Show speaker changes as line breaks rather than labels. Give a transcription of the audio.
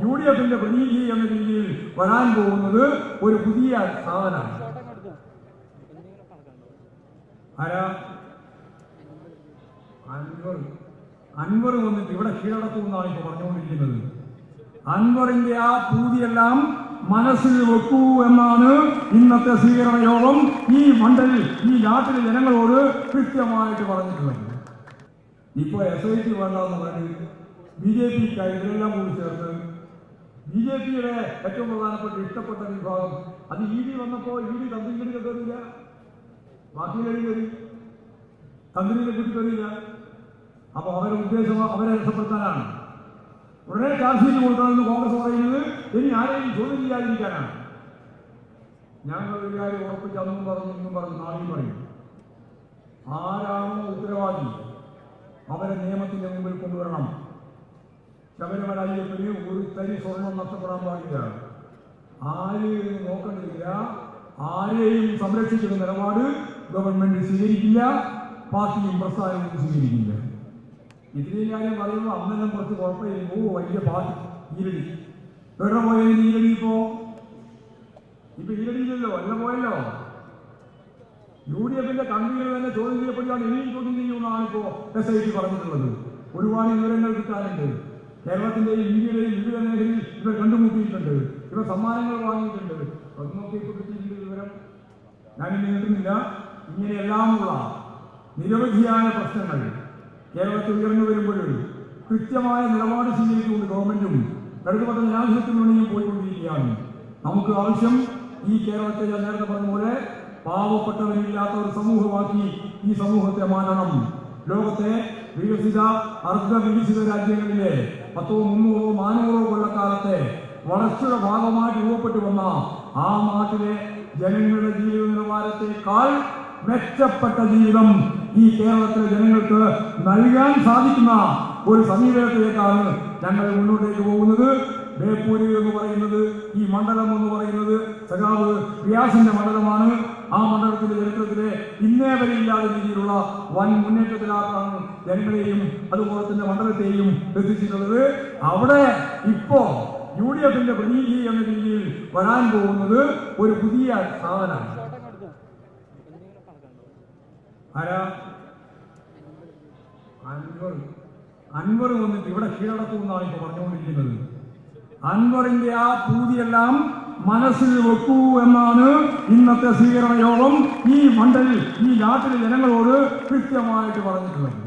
UDFിന്റെ പ്രതിനിധി എന്ന രീതിയിൽ വരാൻ പോകുന്നത് ഒരു പുതിയ സാധനമാണ്. ആരാ? അൻവർ വന്നിട്ട് ഇവിടെ കീഴടക്കുമെന്നാണ് ഇപ്പോൾ പറഞ്ഞുകൊണ്ടിരിക്കുന്നത്. അൻവറിന്റെ ആ പൂതിയെല്ലാം മനസ്സിൽ വെക്കൂ എന്നാണ് ഇന്നത്തെ സ്വീകരണ യോഗം ഈ മണ്ഡലിൽ ഈ നാട്ടിലെ ജനങ്ങളോട് കൃത്യമായിട്ട് പറഞ്ഞിട്ടുള്ളത്. ഇപ്പോൾ SIT വേണ്ടെന്ന് പറഞ്ഞ് BJPക്കായി ഇതെല്ലാം കൂടി ചേർത്ത് BJPയുടെ ഏറ്റവും പ്രധാനപ്പെട്ട ഇഷ്ടപ്പെട്ട വിഭാഗം അത് ED വന്നപ്പോൾ ED തന്ത്രികളിൽ കയറിയില്ല, ബാക്കികളിൽ കയറി, തന്ത്രികളെ കുറിച്ച് കയറിയില്ല. അപ്പൊ അവരുടെ ഉദ്ദേശം അവരെ രക്ഷപ്പെടുത്താനാണ്. ഉടനെ ചാർജ് ഷീറ്റ് കൊടുക്കണമെന്ന് കോൺഗ്രസ് പറയുന്നത് ഇനി ആരെയും ചോദ്യം ചെയ്യാതിരിക്കാനാണ്. ഞങ്ങൾ ഒരു കാര്യം ഉറപ്പിച്ച് അന്നും പറഞ്ഞു ഇന്നും പറഞ്ഞു നാളെയും പറയും. ആരാണോ ഉത്തരവാദി അവരെ നിയമത്തിന്റെ മുമ്പിൽ കൊണ്ടുവരണം. ശബരിമല അയ്യപ്പന് ഒരു തരി സ്വർണം നഷ്ടപ്പെടാൻ പാടില്ല. ആരെയും നോക്കേണ്ടതില്ല. ആരെയും സംരക്ഷിക്കുന്ന നിലപാട് ഗവൺമെന്റ് സ്വീകരിക്കില്ല, പാർട്ടിയും പ്രസ്ഥാനവും സ്വീകരിക്കില്ല. ഇത്രയും കാര്യം പറയുമ്പോൾ അന്നെല്ലാം കുറച്ച് കുഴപ്പമില്ല. വലിയ പാർട്ടി ഈരടി എവിടെ പോയതിന് ഈരടി ഇപ്പോ ഈരടിയില്ലല്ലോ, എല്ലാം പോയല്ലോ. UDFിന്റെ കൺവീനർ തന്നെ ചോദ്യം ചെയ്യപ്പെടുകയാണ്, ഇനിയും ചോദ്യം ചെയ്യുമെന്നാണ് ഇപ്പോ SIT പറഞ്ഞിട്ടുള്ളത്. ഒരുപാട് വിവരങ്ങൾ കിട്ടാനുണ്ട്. കേരളത്തിന്റെയും ഇന്ത്യയുടെയും വിവിധ മേഖലയിൽ ഇവർ കണ്ടുമുട്ടിയിട്ടുണ്ട്, ഇവർ സമ്മാനങ്ങൾ വാങ്ങിയിട്ടുണ്ട്. അതൊക്കെ ഇപ്പൊ കിട്ടിയിട്ടുണ്ട് വിവരം. ഞാനിന്ന് കേട്ടുന്നില്ല. ഇങ്ങനെയെല്ലാമുള്ള നിരവധിയായ പ്രശ്നങ്ങൾ കേരളത്തിൽ ഉയർന്നു വരുമ്പോഴും കൃത്യമായ നിലപാട് സ്വീകരിച്ചുകൊണ്ട് ഗവൺമെന്റും ഇടതുപക്ഷ ജനാധിപത്യ മുന്നണിയും പോയിക്കൊണ്ടിരിക്കുകയാണ്. നമുക്ക് ആവശ്യം ഈ കേരളത്തെ ഞാൻ നേരത്തെ പറഞ്ഞ പോലെ പാവപ്പെട്ടവരില്ലാത്ത ഒരു സമൂഹമാക്കി ഈ സമൂഹത്തെ മാറ്റണം. ലോകത്തെ വികസിത അർദ്ധവികസിത രാജ്യങ്ങളിലെ 100, 300, 400 കൊല്ലക്കാലത്തെ വളർച്ചയുടെ ഭാഗമായി രൂപപ്പെട്ടു വന്ന ആ നാട്ടിലെ ജനങ്ങളുടെ ജീവിത നിലവാരത്തെക്കാൾ മെച്ചപ്പെട്ട ജീവിതം ഈ കേരളത്തിലെ ജനങ്ങൾക്ക് നൽകാൻ സാധിക്കുന്ന ഒരു സമീപനത്തിലേക്കാണ് ഞങ്ങൾ മുന്നോട്ടേക്ക് പോകുന്നത്. ബേപ്പൂര് എന്ന് പറയുന്നത്, ഈ മണ്ഡലം എന്ന് പറയുന്നത് സഖാവ് റിയാസിന്റെ മണ്ഡലമാണ്. ആ മണ്ഡലത്തിന്റെ ചരിത്രത്തിലെ ഇന്നേ വരെ ഇല്ലാത്ത രീതിയിലുള്ള വൻ മുന്നേറ്റത്തിലാണ് ജനങ്ങളെയും അതുപോലെ തന്നെ മണ്ഡലത്തെയും എത്തിച്ചിട്ടുള്ളത്. അവിടെ ഇപ്പോ UDFിന്റെ പ്രതിനിധി എന്ന രീതിയിൽ വരാൻ പോകുന്നത് ഒരു പുതിയ സാധനമാണ്. ആരാ? അൻവർ വന്നിട്ട് ഇവിടെ കീഴടക്കുമെന്നാണ് ഇപ്പോൾ പറഞ്ഞുകൊണ്ടിരിക്കുന്നത്. അൻവറിന്റെ ആ പൂതിയെല്ലാം മനസ്സിൽ വെക്കൂ എന്നാണ് ഇന്നത്തെ സ്വീകരണ യോഗം ഈ മണ്ഡലിൽ ഈ നാട്ടിലെ ജനങ്ങളോട് കൃത്യമായിട്ട് പറഞ്ഞിട്ടുള്ളത്.